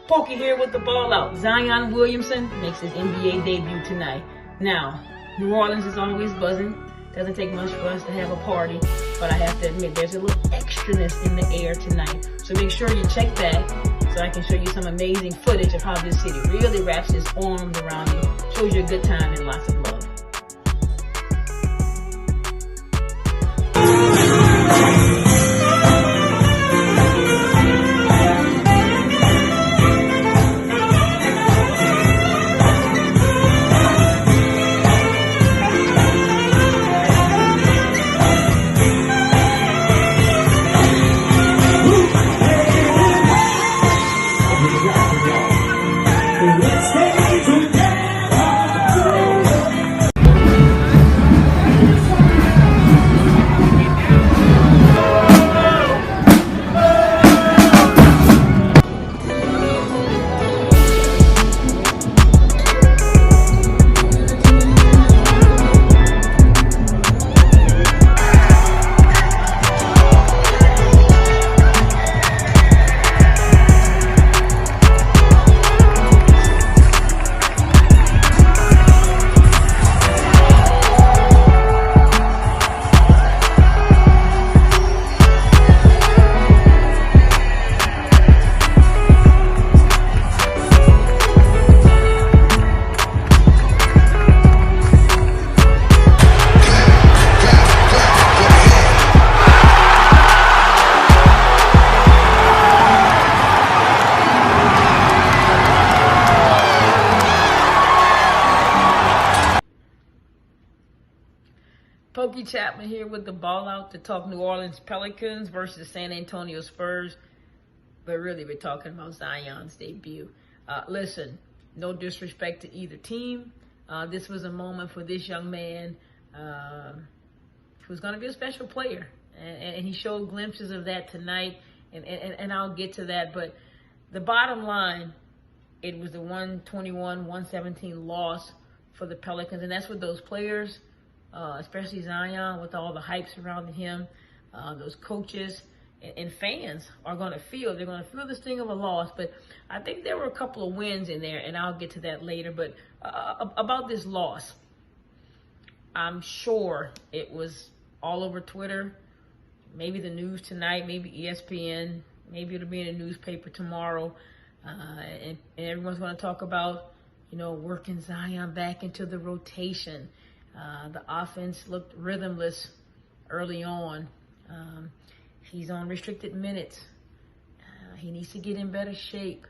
Pokey here with the ball out. Zion Williamson makes his NBA debut tonight. Now, New Orleans is always buzzing. Doesn't take much for us to have a party, but I have to admit there's a little extraness in the air tonight. So make sure you check back so I can show you some amazing footage of how this city really wraps its arms around you, shows you a good time and lots of love. Pokey Chatman here with the ball out to talk New Orleans Pelicans versus San Antonio Spurs. But really, we're talking about Zion's debut. Listen, no disrespect to either team. This was a moment for this young man who's going to be a special player. And he showed glimpses of that tonight, and I'll get to that. But the bottom line, it was the 121-117 loss for the Pelicans, and that's what those players, especially Zion, with all the hype surrounding him, those coaches and fans are going to feel. They're going to feel the sting of a loss. But I think there were a couple of wins in there, and I'll get to that later. But about this loss, I'm sure it was all over Twitter, maybe the news tonight, maybe ESPN, maybe it'll be in a newspaper tomorrow, and everyone's going to talk about, working Zion back into the rotation. The offense looked rhythmless early on. He's on restricted minutes. He needs to get in better shape.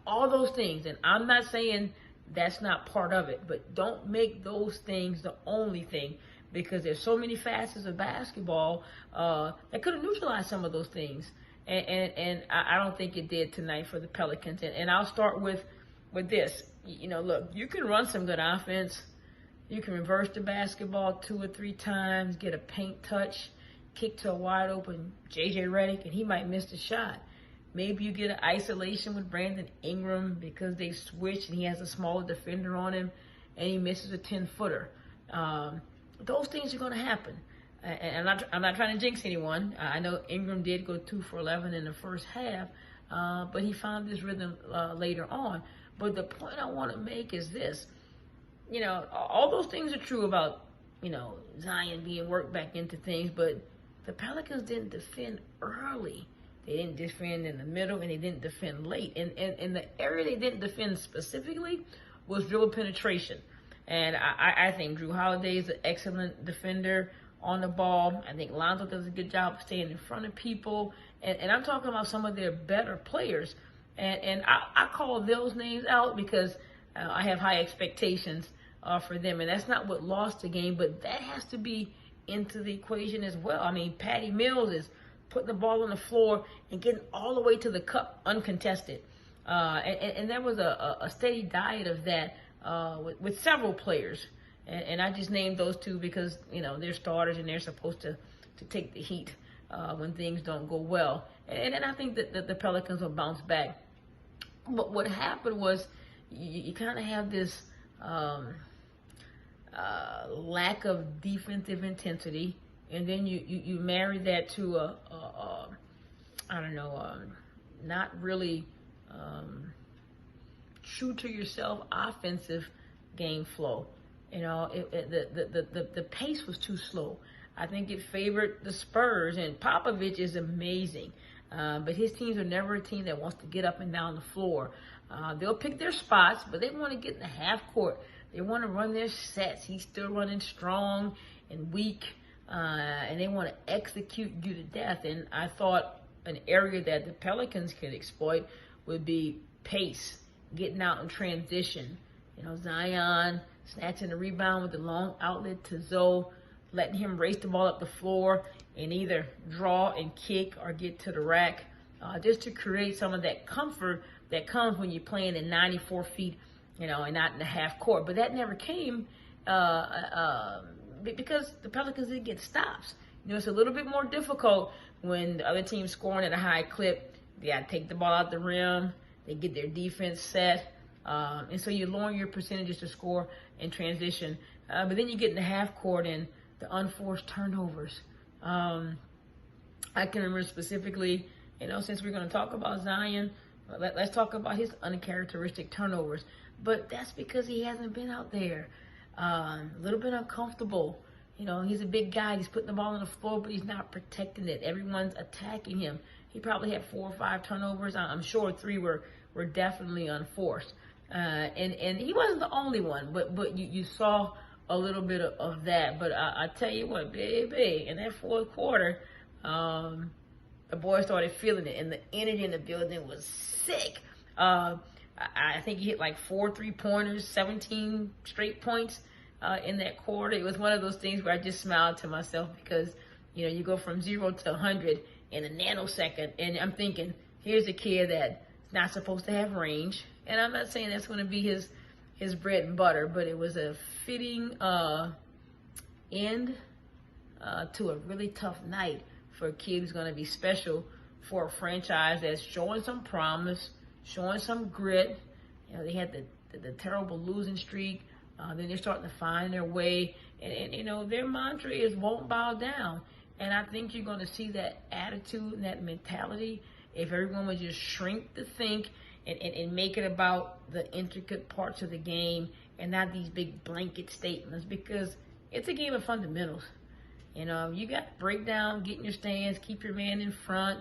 All those things. And I'm not saying that's not part of it, but don't make those things the only thing, because there's so many facets of basketball that could have neutralized some of those things. And I don't think it did tonight for the Pelicans. And I'll start with this. Look, you can run some good offense. You can reverse the basketball 2 or 3 times, get a paint touch, kick to a wide open J.J. Redick, and he might miss the shot. Maybe you get an isolation with Brandon Ingram because they switch and he has a smaller defender on him and he misses a 10-footer. Those things are going to happen. And I'm not trying to jinx anyone. I know Ingram did go 2 for 11 in the first half, but he found his rhythm later on. But the point I want to make is this. All those things are true about, Zion being worked back into things, but the Pelicans didn't defend early. They didn't defend in the middle, and they didn't defend late. And the area they didn't defend specifically was dribble penetration. And I think Drew Holiday is an excellent defender on the ball. I think Lonzo does a good job of staying in front of people. And I'm talking about some of their better players. And I call those names out because I have high expectations for them. And that's not what lost the game, but that has to be into the equation as well. I mean, Patty Mills is putting the ball on the floor and getting all the way to the cup uncontested. And there was a steady diet of that with several players. And I just named those two because, they're starters and they're supposed to take the heat when things don't go well. And I think that the Pelicans will bounce back. But what happened was you kind of have this lack of defensive intensity, and then you marry that to not really true to yourself offensive game flow. You know, the pace was too slow. I think it favored the Spurs, and Popovich is amazing. But his teams are never a team that wants to get up and down the floor. They'll pick their spots, but they want to get in the half court. They want to run their sets. He's still running strong and weak, and they want to execute you to death. And I thought an area that the Pelicans could exploit would be pace, getting out in transition. You know, Zion snatching the rebound with the long outlet to Zoe, letting him race the ball up the floor and either draw and kick or get to the rack, just to create some of that comfort that comes when you're playing in 94 feet, you know, and not in the half court. But that never came because the Pelicans didn't get stops. You know, it's a little bit more difficult when the other team's scoring at a high clip. They got to take the ball out the rim. They get their defense set. And so you lower your percentages to score in transition. But then you get in the half court and the unforced turnovers. I can remember specifically, you know, since we're going to talk about Zion, let's talk about his uncharacteristic turnovers. But that's because he hasn't been out there. A little bit uncomfortable. You know, he's a big guy. He's putting the ball on the floor, but he's not protecting it. Everyone's attacking him. He probably had 4 or 5 turnovers. I'm sure 3 were definitely unforced. And he wasn't the only one, but you saw a little bit of that. But I tell you what, baby, in that fourth quarter, the boys started feeling it, and the energy in the building was sick. I think he hit like 4 3-pointers, 17 straight points in that quarter. It was one of those things where I just smiled to myself because, you know, you go from 0 to 100 in a nanosecond, and I'm thinking, here's a kid that's not supposed to have range. And I'm not saying that's going to be his bread and butter, but it was a fitting end to a really tough night for a kid who's going to be special for a franchise that's showing some promise, showing some grit. You know, they had the terrible losing streak. Then they're starting to find their way. And, you know, their mantra is won't bow down. And I think you're going to see that attitude and that mentality if everyone would just shrink to think and make it about the intricate parts of the game and not these big blanket statements, because it's a game of fundamentals. You know, you got to break down, get in your stands, keep your man in front,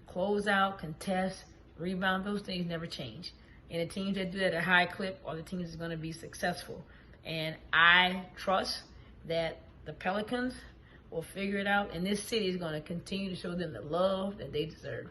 close out, contest, rebound. Those things never change. And the teams that do that at a high clip are the teams that are going to be successful. And I trust that the Pelicans will figure it out, and this city is going to continue to show them the love that they deserve.